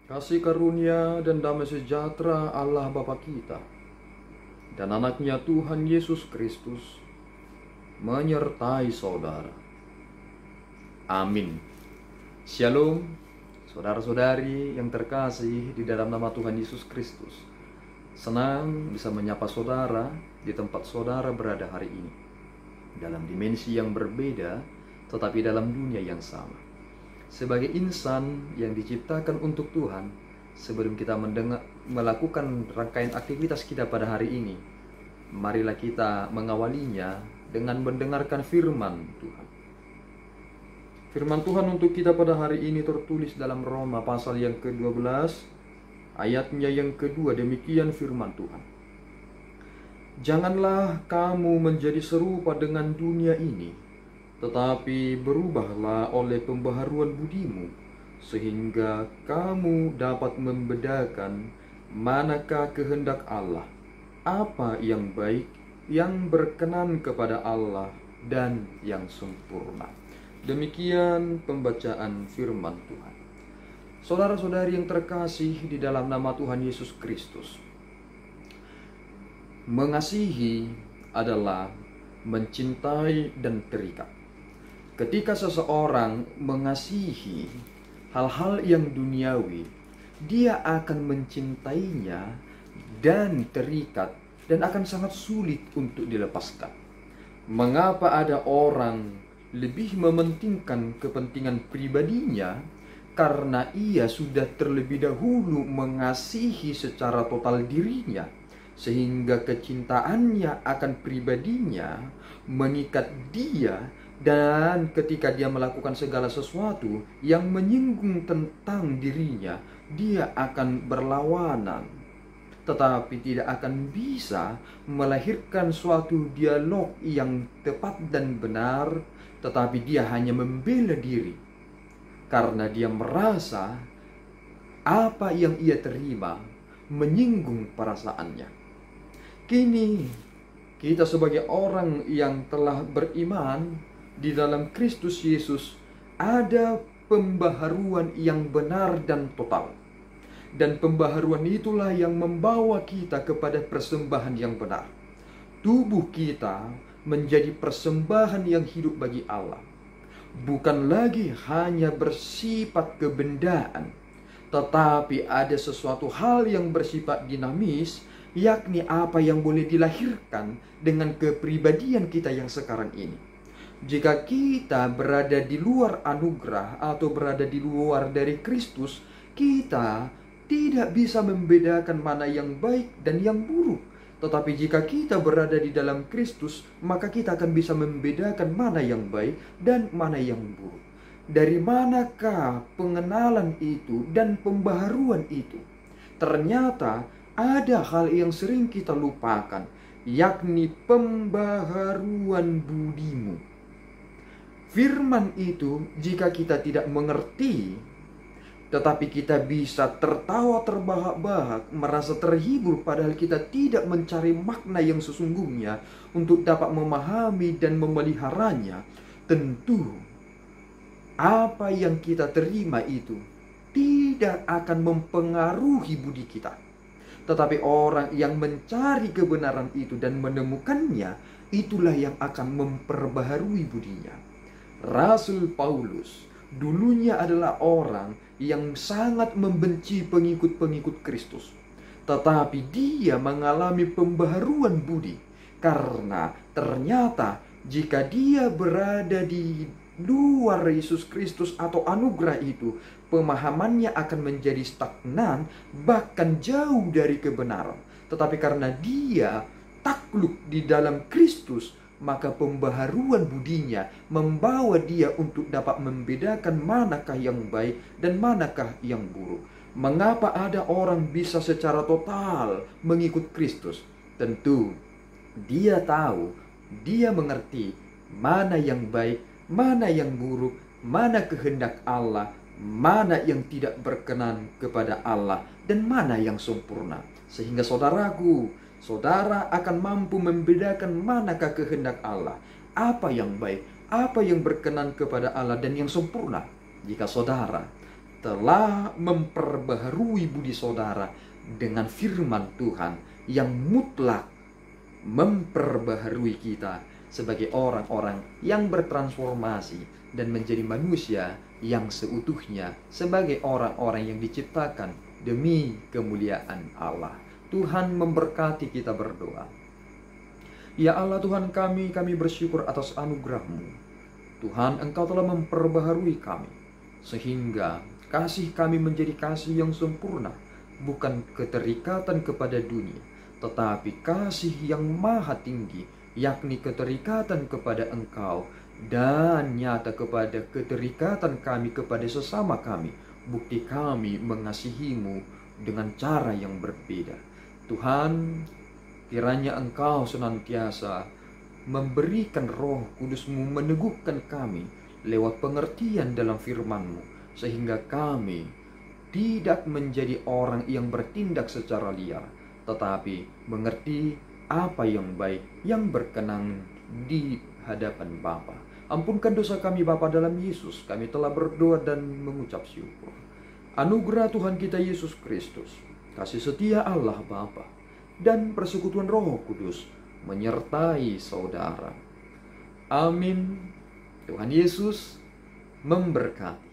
Kasih karunia dan damai sejahtera Allah Bapa kita dan anaknya Tuhan Yesus Kristus menyertai saudara. Amin. Shalom, saudara-saudari yang terkasih di dalam nama Tuhan Yesus Kristus. Senang bisa menyapa saudara di tempat saudara berada hari ini, dalam dimensi yang berbeda tetapi dalam dunia yang sama. Sebagai insan yang diciptakan untuk Tuhan, sebelum kita melakukan rangkaian aktivitas kita pada hari ini, marilah kita mengawalinya dengan mendengarkan firman Tuhan. Firman Tuhan untuk kita pada hari ini tertulis dalam Roma pasal yang ke-12, ayatnya yang kedua. Demikian firman Tuhan. Janganlah kamu menjadi serupa dengan dunia ini, tetapi berubahlah oleh pembaharuan budimu, sehingga kamu dapat membedakan manakah kehendak Allah, apa yang baik, yang berkenan kepada Allah, dan yang sempurna. Demikian pembacaan firman Tuhan. Saudara-saudari yang terkasih di dalam nama Tuhan Yesus Kristus, mengasihi adalah mencintai dan terikat. Ketika seseorang mengasihi hal-hal yang duniawi, dia akan mencintainya dan terikat dan akan sangat sulit untuk dilepaskan. Mengapa ada orang lebih mementingkan kepentingan pribadinya? Karena ia sudah terlebih dahulu mengasihi secara total dirinya, sehingga kecintaannya akan pribadinya mengikat dia. Dan ketika dia melakukan segala sesuatu yang menyinggung tentang dirinya, dia akan berlawanan, tetapi tidak akan bisa melahirkan suatu dialog yang tepat dan benar, tetapi dia hanya membela diri karena dia merasa apa yang ia terima menyinggung perasaannya. Kini kita sebagai orang yang telah beriman di dalam Kristus Yesus, ada pembaharuan yang benar dan total. Dan pembaharuan itulah yang membawa kita kepada persembahan yang benar. Tubuh kita menjadi persembahan yang hidup bagi Allah. Bukan lagi hanya bersifat kebendaan, tetapi ada sesuatu hal yang bersifat dinamis, yakni apa yang boleh dilahirkan dengan kepribadian kita yang sekarang ini. Jika kita berada di luar anugerah atau berada di luar dari Kristus, kita tidak bisa membedakan mana yang baik dan yang buruk. Tetapi jika kita berada di dalam Kristus, maka kita akan bisa membedakan mana yang baik dan mana yang buruk. Dari manakah pengenalan itu dan pembaharuan itu? Ternyata ada hal yang sering kita lupakan, yakni pembaharuan budimu. Firman itu jika kita tidak mengerti, tetapi kita bisa tertawa terbahak-bahak, merasa terhibur padahal kita tidak mencari makna yang sesungguhnya untuk dapat memahami dan memeliharanya, tentu apa yang kita terima itu tidak akan mempengaruhi budi kita. Tetapi orang yang mencari kebenaran itu dan menemukannya, itulah yang akan memperbaharui budinya. Rasul Paulus dulunya adalah orang yang sangat membenci pengikut-pengikut Kristus. Tetapi dia mengalami pembaharuan budi, karena ternyata jika dia berada di luar Yesus Kristus atau anugerah itu, pemahamannya akan menjadi stagnan, bahkan jauh dari kebenaran. Tetapi karena dia takluk di dalam Kristus, maka pembaharuan budinya membawa dia untuk dapat membedakan manakah yang baik dan manakah yang buruk. Mengapa ada orang bisa secara total mengikut Kristus? Tentu dia tahu, dia mengerti mana yang baik, mana yang buruk, mana kehendak Allah, mana yang tidak berkenan kepada Allah, dan mana yang sempurna. Sehingga saudaraku, saudara akan mampu membedakan manakah kehendak Allah, apa yang baik, apa yang berkenan kepada Allah dan yang sempurna. Jika saudara telah memperbaharui budi saudara dengan firman Tuhan yang mutlak memperbaharui kita sebagai orang-orang yang bertransformasi dan menjadi manusia yang seutuhnya sebagai orang-orang yang diciptakan demi kemuliaan Allah. Tuhan memberkati kita berdoa. Ya Allah Tuhan kami bersyukur atas anugerah-Mu. Tuhan, Engkau telah memperbaharui kami, sehingga kasih kami menjadi kasih yang sempurna, bukan keterikatan kepada dunia, tetapi kasih yang maha tinggi, yakni keterikatan kepada Engkau, dan nyata kepada keterikatan kami kepada sesama kami. Bukti kami mengasihi-Mu dengan cara yang berbeda. Tuhan, kiranya Engkau senantiasa memberikan Roh Kudus-Mu meneguhkan kami lewat pengertian dalam firman-Mu, sehingga kami tidak menjadi orang yang bertindak secara liar, tetapi mengerti apa yang baik, yang berkenan di hadapan Bapa. Ampunkan dosa kami Bapa dalam Yesus. Kami telah berdoa dan mengucap syukur. Anugerah Tuhan kita Yesus Kristus, kasih setia Allah Bapa, dan persekutuan Roh Kudus menyertai saudara. Amin. Tuhan Yesus memberkati.